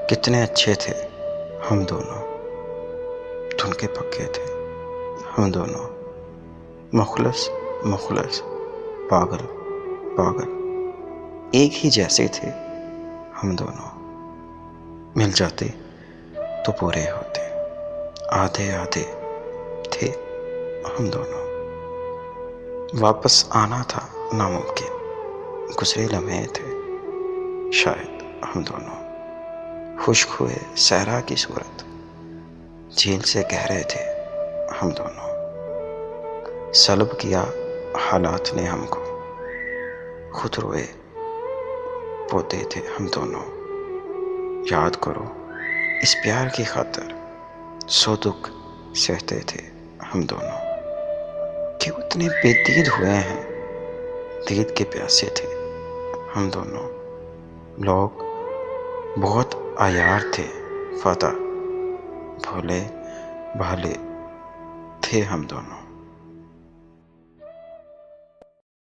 कितने अच्छे थे हम दोनों, धुन के पक्के थे हम दोनों, मुखलस मुखलस, पागल पागल, एक ही जैसे थे हम दोनों। मिल जाते तो पूरे होते, आधे आधे थे हम दोनों। वापस आना था नामुमकिन, गुजरे लम्हे थे शायद हम दोनों। खुश्क हुए सहरा की सूरत, झील से कह रहे थे हम दोनों। सलब किया हालात ने हमको, खुद रोए पोते थे हम दोनों। याद करो इस प्यार की खातिर, सो दुख सहते थे हम दोनों। क्यों इतने बेदीद हुए हैं, दीद के प्यासे थे हम दोनों। लोग बहुत आयार थे फता, भोले भाले थे हम दोनों।